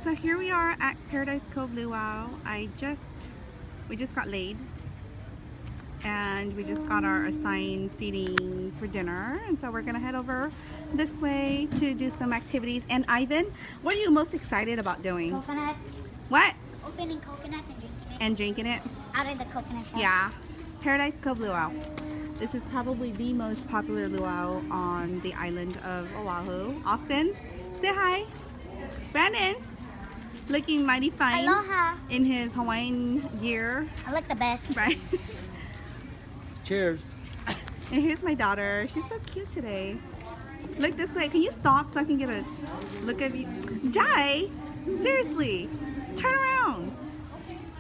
So here we are at Paradise Cove Luau. We just got laid and we just got our assigned seating for dinner, and so we're gonna head over this way to do some activities. And Ivan, what are you most excited about doing? Coconuts. What? Opening coconuts and drinking it. And drinking it? Out of the coconut shell. Yeah. Paradise Cove Luau. This is probably the most popular luau on the island of Oahu. Austin, say hi. Brandon, looking mighty fine. Aloha. In his Hawaiian gear. I look the best. Right. Cheers. And here's my daughter. She's so cute today. Look this way. Can you stop so I can get a look of you? Jai, seriously, turn around.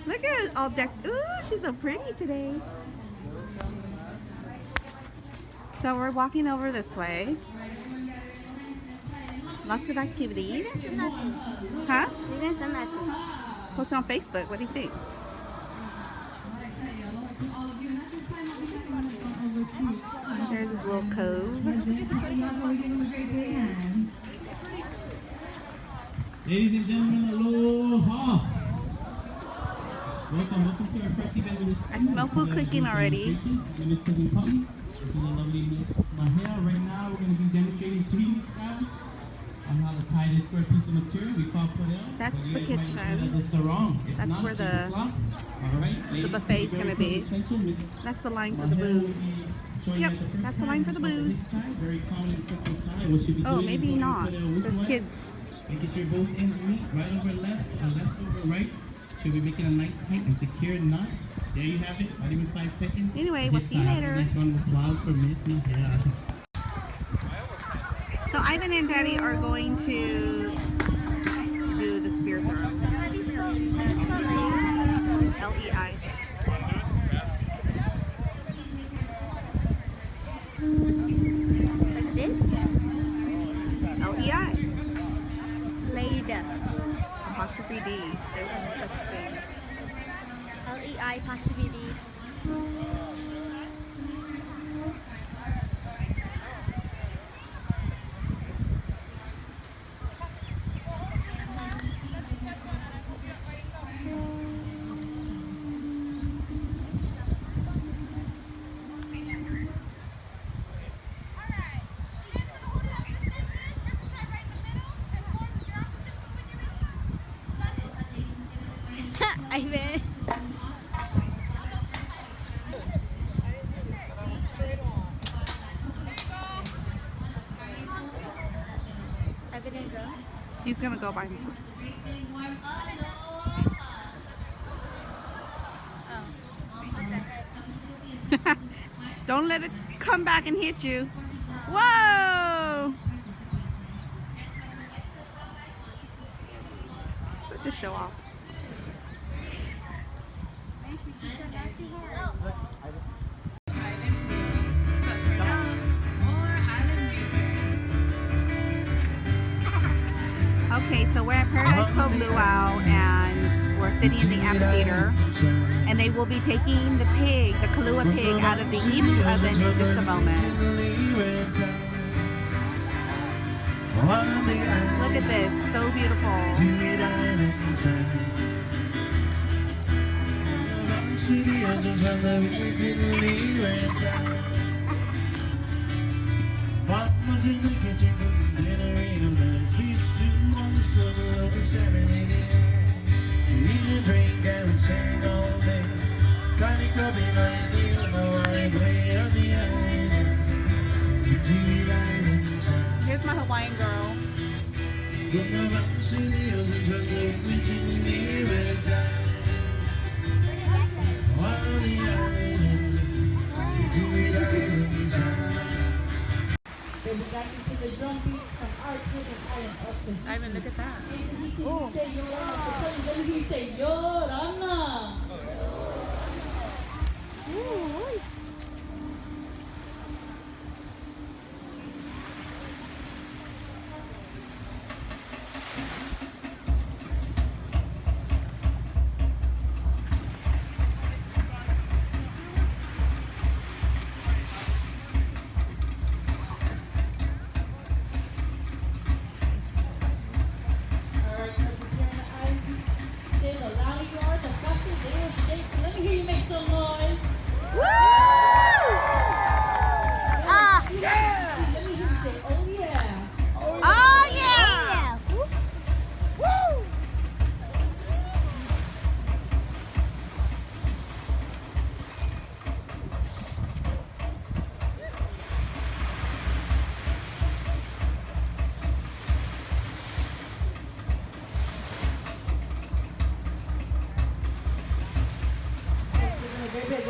Look at it all decked. Ooh, she's so pretty today. So we're walking over this way. Lots of activities. You guys send that to. Huh? You guys send that to. Post it on Facebook. What do you think? There's this little cove. Ladies and gentlemen, aloha! Welcome to our first event. I smell food cooking already. Miss Cooking Puppy. This is a lovely Miss Mahia. Right now, we're going to be demonstrating 2 unique styles on how to tie this square piece of material we call podel. That's the kitchen. That's where the buffet is going to be. That's the line for the booze. Yep, that's the line for the booze. Oh, maybe not. There's kids. Making sure both ends meet, right over left and left over right. Should be making a nice tight and secure knot. There you have it. Not even 5 seconds. Anyway, we'll see you later. Nice round of applause for Miss Mahia. So Ivan and Daddy are going to do the spear throw. L-E-I. Like this? L-E-I. Laid. Apostrophe D. There's no such thing. L-E-I apostrophe D. Ivan. Ivan and Rose. He's gonna go by himself. Don't let it come back and hit you. Whoa! Such a show off. Okay, so we're at Paradise Cove Luau and we're sitting in the amphitheater, and they will be taking the pig, the Kalua pig, out of the heat oven in just a moment. Look at this, so beautiful. Here's my Hawaiian girl. Ivan, look at that. Oh.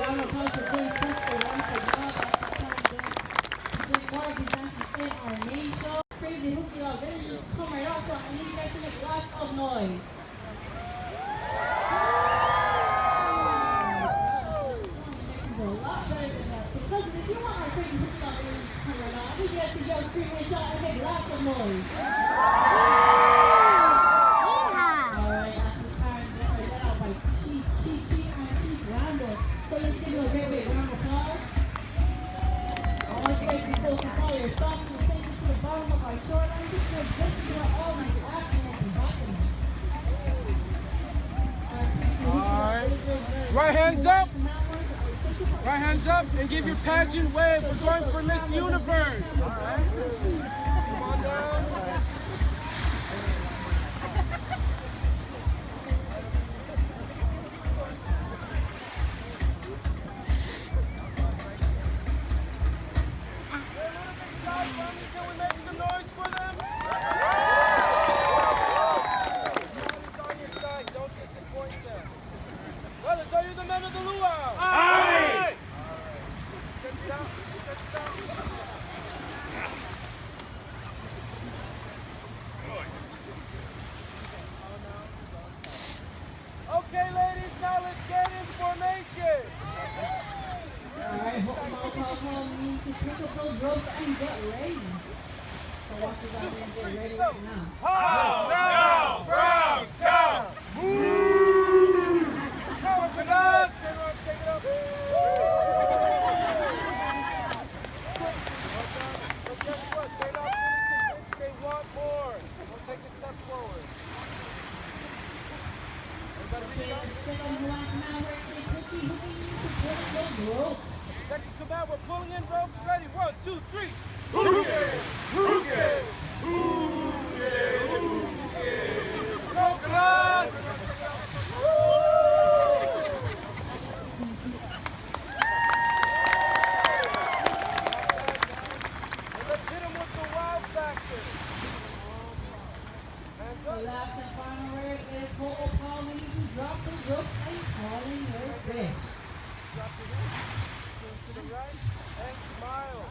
round of applause for doing such a wonderful job at this time. Doing choreography dances in our main show. Crazy hooky love. Then you just come right out front. I need you guys to make lots of noise. A lot better than that. So cousins, if you want our crazy hooky love, then you just come right out. I need you guys to yell, scream, and shout, and make lots of noise. Alright, at this time, they are led out by Chief and Chief Randall. So let's give you a great big round of applause. I want you guys to focus all your thoughts and take it to the bottom of our shoreline. Just feel good to do all night action and happening. Alright. Right hands up. Right hands up and give your pageant wave. We're going for Miss Universe. Come on down. Can we make some noise for them? Everybody's on your side. Don't disappoint them. Brothers, are you the men of the Luau? Aye! Step down. Okay, ladies, now let's get in formation. Alright, home means to pick up those ropes and get ready. So walk it out and get ready right now. Down, brown, down. Come with us. Everyone, take it up. But guess what? They're not really convinced they want more. We'll take a step forward. Second command, we're pulling in ropes. Ready? 1, 2, 3. Hoogie! Coconut! Let's hit him with the wow factor. Hands The up. last and final word is Coco calling you to drop the rope and calling your fish. Drop your hands. To the right and smile.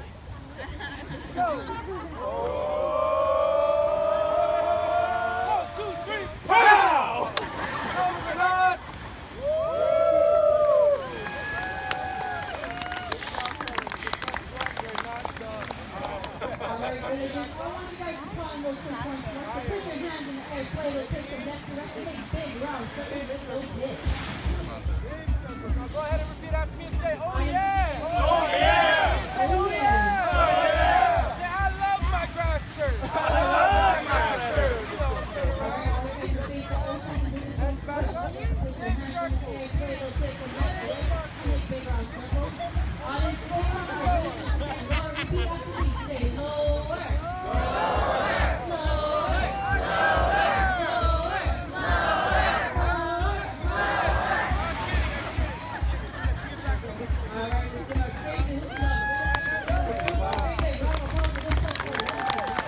Go. 1, 2, 3. Pow! Coconuts! You're not done. Alright, ladies, I want you guys to find those 2 points. So put your hands in the air, play those take them next direction, make big rounds, so they little bit. Now go ahead and repeat after me and say, oh yeah!